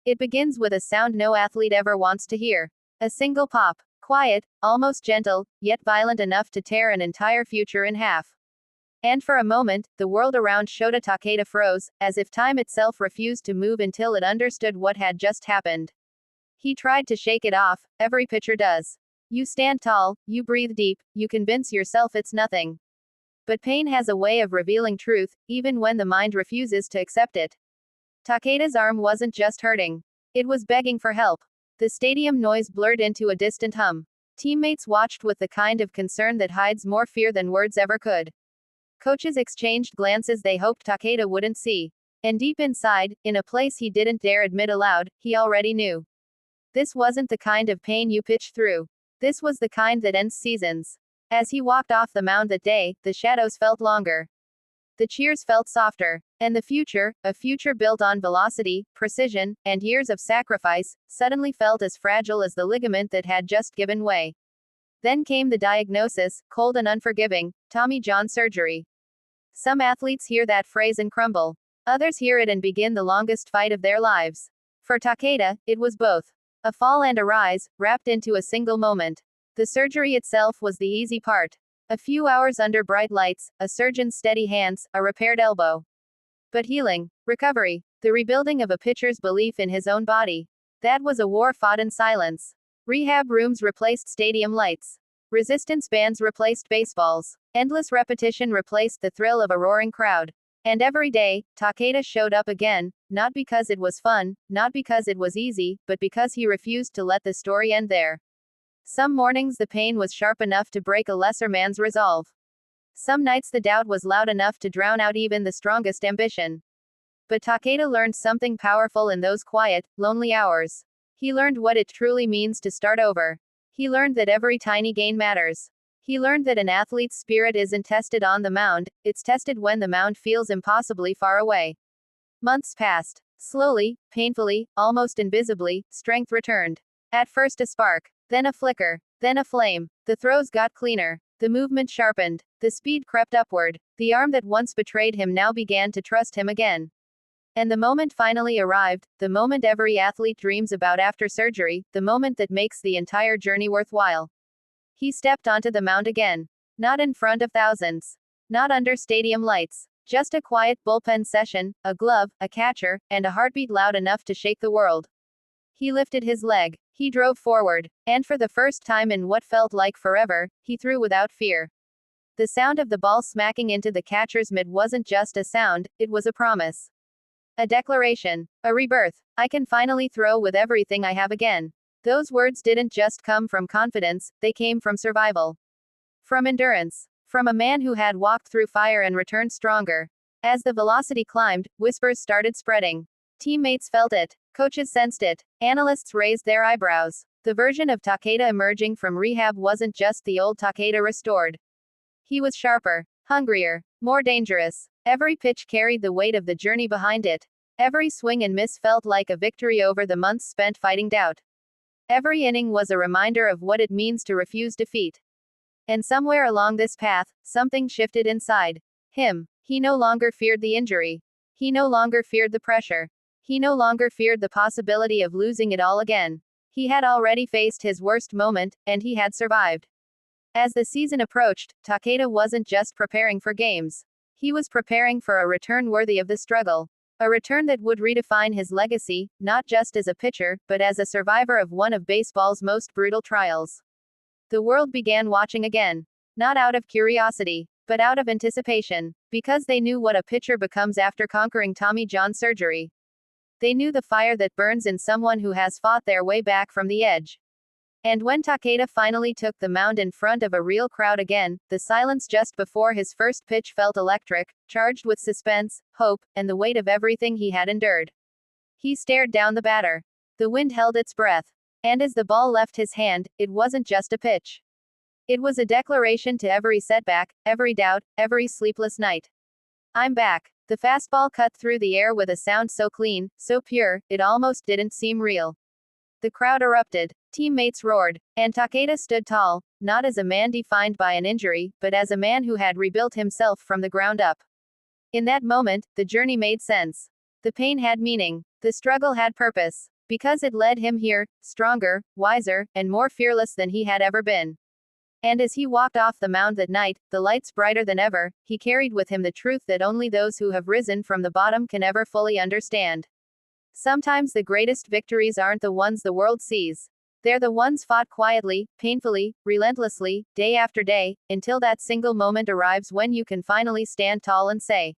It begins with a sound no athlete ever wants to hear. A single pop. Quiet, almost gentle, yet violent enough to tear an entire future in half. And for a moment, the world around Shota Takeda froze, as if time itself refused to move until it understood what had just happened. He tried to shake it off, every pitcher does. You stand tall, you breathe deep, you convince yourself it's nothing. But pain has a way of revealing truth, even when the mind refuses to accept it. Takeda's arm wasn't just hurting. It was begging for help. The stadium noise blurred into a distant hum. Teammates watched with the kind of concern that hides more fear than words ever could. Coaches exchanged glances they hoped Takeda wouldn't see. And deep inside, in a place he didn't dare admit aloud, he already knew. This wasn't the kind of pain you pitch through. This was the kind that ends seasons. As he walked off the mound that day, the shadows felt longer. The cheers felt softer. And the future, a future built on velocity, precision, and years of sacrifice, suddenly felt as fragile as the ligament that had just given way. Then came the diagnosis, cold and unforgiving: Tommy John surgery. Some athletes hear that phrase and crumble. Others hear it and begin the longest fight of their lives. For Takeda, it was both. A fall and a rise, wrapped into a single moment. The surgery itself was the easy part. A few hours under bright lights, a surgeon's steady hands, a repaired elbow. But healing, recovery, the rebuilding of a pitcher's belief in his own body, that was a war fought in silence. Rehab rooms replaced stadium lights. Resistance bands replaced baseballs. Endless repetition replaced the thrill of a roaring crowd. And every day, Takeda showed up again, not because it was fun, not because it was easy, but because he refused to let the story end there. Some mornings the pain was sharp enough to break a lesser man's resolve. Some nights the doubt was loud enough to drown out even the strongest ambition. But Takeda learned something powerful in those quiet, lonely hours. He learned what it truly means to start over. He learned that every tiny gain matters. He learned that an athlete's spirit isn't tested on the mound, it's tested when the mound feels impossibly far away. Months passed. Slowly, painfully, almost invisibly, strength returned. At first a spark, then a flicker, then a flame. The throws got cleaner. The movement sharpened. The speed crept upward. The arm that once betrayed him now began to trust him again. And the moment finally arrived, the moment every athlete dreams about after surgery, the moment that makes the entire journey worthwhile. He stepped onto the mound again. Not in front of thousands. Not under stadium lights. Just a quiet bullpen session, a glove, a catcher, and a heartbeat loud enough to shake the world. He lifted his leg. He drove forward. And for the first time in what felt like forever, he threw without fear. The sound of the ball smacking into the catcher's mitt wasn't just a sound, it was a promise. A declaration. A rebirth. I can finally throw with everything I have again. Those words didn't just come from confidence, they came from survival. From endurance. From a man who had walked through fire and returned stronger. As the velocity climbed, whispers started spreading. Teammates felt it. Coaches sensed it. Analysts raised their eyebrows. The version of Takeda emerging from rehab wasn't just the old Takeda restored. He was sharper, hungrier, more dangerous. Every pitch carried the weight of the journey behind it. Every swing and miss felt like a victory over the months spent fighting doubt. Every inning was a reminder of what it means to refuse defeat. And somewhere along this path, something shifted inside him. He no longer feared the injury. He no longer feared the pressure. He no longer feared the possibility of losing it all again. He had already faced his worst moment, and he had survived. As the season approached, Takeda wasn't just preparing for games. He was preparing for a return worthy of the struggle. A return that would redefine his legacy, not just as a pitcher, but as a survivor of one of baseball's most brutal trials. The world began watching again. Not out of curiosity, but out of anticipation. Because they knew what a pitcher becomes after conquering Tommy John surgery. They knew the fire that burns in someone who has fought their way back from the edge. And when Takeda finally took the mound in front of a real crowd again, the silence just before his first pitch felt electric, charged with suspense, hope, and the weight of everything he had endured. He stared down the batter. The wind held its breath. And as the ball left his hand, it wasn't just a pitch. It was a declaration to every setback, every doubt, every sleepless night. I'm back. The fastball cut through the air with a sound so clean, so pure, it almost didn't seem real. The crowd erupted. Teammates roared. And Takeda stood tall, not as a man defined by an injury, but as a man who had rebuilt himself from the ground up. In that moment, the journey made sense. The pain had meaning. The struggle had purpose. Because it led him here, stronger, wiser, and more fearless than he had ever been. And as he walked off the mound that night, the lights brighter than ever, he carried with him the truth that only those who have risen from the bottom can ever fully understand. Sometimes the greatest victories aren't the ones the world sees. They're the ones fought quietly, painfully, relentlessly, day after day, until that single moment arrives when you can finally stand tall and say,